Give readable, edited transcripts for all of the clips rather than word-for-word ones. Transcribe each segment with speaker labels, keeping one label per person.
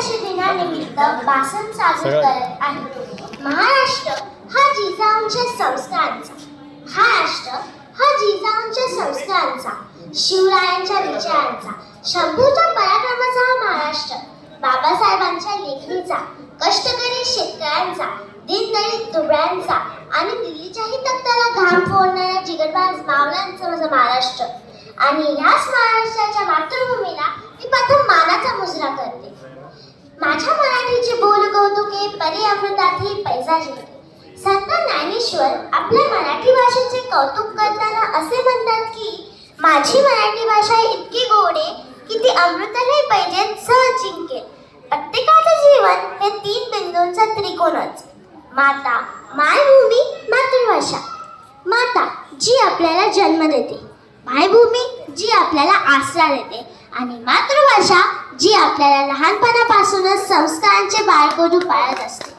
Speaker 1: भाषा दिनानिमित्त भाषण सादर करत आहे. महाराष्ट्र हा जिजाऊंच्या संस्कारांचा, महाराष्ट्र हा जिजाऊंच्या संस्कारांचा, शिवरायांच्या विचारांचा, शंभूच्या पराक्रमाचा हा महाराष्ट्र, बाबासाहेबांच्या लेखणीचा, कष्टकरी शेतकऱ्यांचा, दीनदलित दुबळ्यांचा आणि दिल्लीच्याही तख्ताला घाम फोडणाऱ्या जिगरबाज मावळ्यांचा माझा महाराष्ट्र. आणि ह्याच महाराष्ट्राच्या मातृभूमीला मी प्रथम मानाचा मुजरा करते. माझ्या मराठीचे बोल कौतुके परी अमृतातही पैजा जिंके. संत ज्ञानेश्वर आपल्या मराठी भाषेचे कौतुक करताना असे म्हणतात की माझी मराठी भाषा इतकी गोड आहे की ती अमृतालाही पैजेत सहज जिंकेल. प्रत्येकाचे जीवन हे 3 बिंदूंचा त्रिकोणच. माता, मायभूमी, मातृभाषा. माता जी आपल्याला जन्म देते, मायभूमी जी आपल्याला आसरा देते आणि मातृभाषा जी आपल्याला लहानपणापासूनच संस्कारांचे बाळकडू पाळत असते.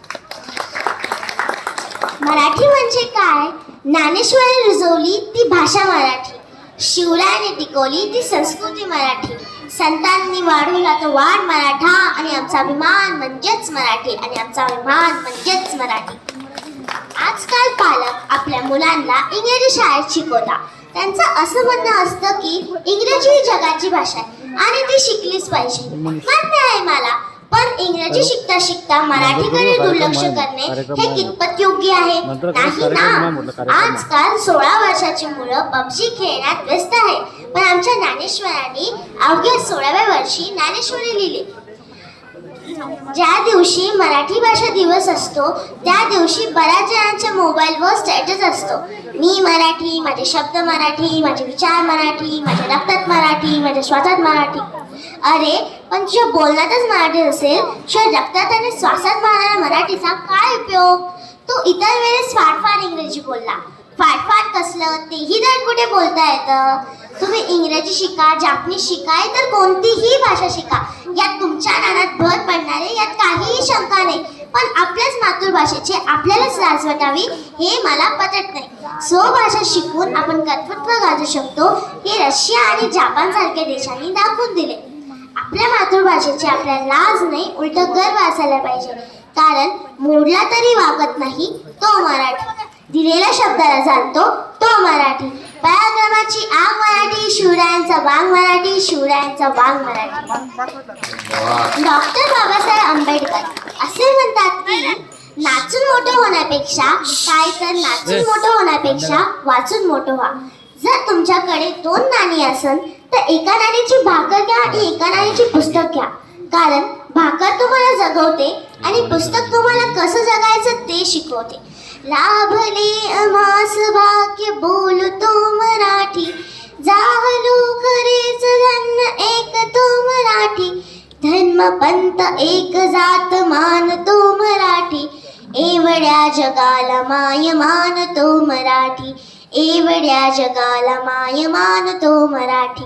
Speaker 1: मराठी म्हणजे काय? ज्ञानेश्वरांनी रुजवली ती भाषा मराठी, शिवरायांनी टिकवली ती संस्कृती मराठी, संतांनी वाढवला तो वाढ मराठा आणि आमचा अभिमान म्हणजेच मराठी आणि आमचा अभिमान म्हणजेच मराठी. आजकाल पालक आपल्या मुलांना इंग्रजी शाळेत शिकवतात. त्यांचं असं म्हणणं असतं की इंग्रजी ही जगाची भाषा आहे आणि ती शिकलीच पाहिजे. मान्य आहे मला, पण इंग्रजी शिकता शिकता मराठीकडे दुर्लक्ष करणे हे कितपत योग्य आहे? नाही ना. आजकाल 16 वर्षाची मुलं पबजी खेळण्यात व्यस्त आहे, पण आमच्या ज्ञानेश्वरांनी अवघ्या 16व्या वर्षी ज्ञानेश्वरी लिहिली. ज्या दिवशी मराठी भाषा दिवस असतो त्या दिवशी बऱ्याच जणांच्या मोबाईलवर स्टेटस असतो, मी मराठी, माझे शब्द मराठी, माझे विचार मराठी, माझ्या रक्तात मराठी, माझ्या श्वासात मराठी. अरे पण तुझ्या बोलण्यातच मराठी असेल, तुझ्या रक्तात आणि श्वासात मारणाऱ्या मराठीचा काय उपयोग? तो इतर वेळेस फाडफाड इंग्रजी बोलला. फाडफाड कसलं, तेही तर कुठे बोलता येतं. तुम्ही इंग्रजी शिका, जापनीज शिका, तर कोणतीही भाषा शिका, यात तुमच्या ज्ञानात भर पडणारे यात काहीही शंका नाही. पण आपल्याच मातृभाषेची आपल्यालाच लाज वाटावी हे मला पटत नाही. स्वभाषा शिकून आपण कर्तृत्व गाजू शकतो हे रशिया आणि जपान सारख्या देशांनी दाखवून दिले. आपल्या मातृभाषेची आपल्याला लाज नाही, उलट गर्व असायला पाहिजे. कारण मोडला तरी वागत नाही तो मराठी, दिलेल्या शब्दाला जाणतो तो मराठी, पराक्रमाची आग मराठी, शिवरायांचा वांग मराठी, शिवरायांचा वांग मराठी. डॉक्टर बाबासाहेब आंबेडकर असे म्हणतात की नाचून मोठं होण्यापेक्षा काय तर नाचून मोठं होण्यापेक्षा वाचून मोठं व्हा. जर तुमच्याकडे 2 नाणी असन तर एका नाण्याची भाकर घ्या आणि एका नाण्याची पुस्तक घ्या. कारण भाकर तुम्हाला जगवते आणि पुस्तक तुम्हाला कसं जगायचं ते शिकवते. लाभले अमास भाग्य बोलतो मराठी, जाहलो खरेच धन्य एक तो मराठी, धर्म पंथ एक जात मानतो मराठी, एवढ्या जगाला माय मानतो मराठी, एवढ्या जगाला माय मानतो मराठी.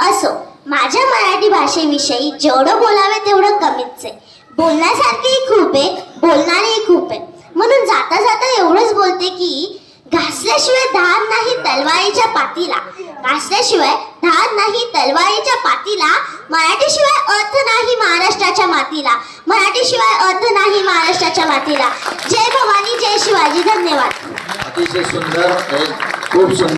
Speaker 1: असो, माझ्या मराठी भाषेविषयी जेवढं बोलावे तेवढं कमीच आहे. बोलण्यासारखेही खूप आहे, बोलणारेही खूप आहे. म्हणून जाता जाता एवढंच बोलते की घासल्याशिवाय धार नाही तलवारीच्या पातीला, घासल्याशिवाय धार नाही तलवारीच्या पातीला, मराठीशिवाय अर्थ नाही महाराष्ट्राच्या मातीला, मराठीशिवाय अर्थ नाही महाराष्ट्राच्या मातीला. जय भवानी, जय शिवाजी. धन्यवाद.
Speaker 2: अतिशय सुंदर, खूप सुंदर.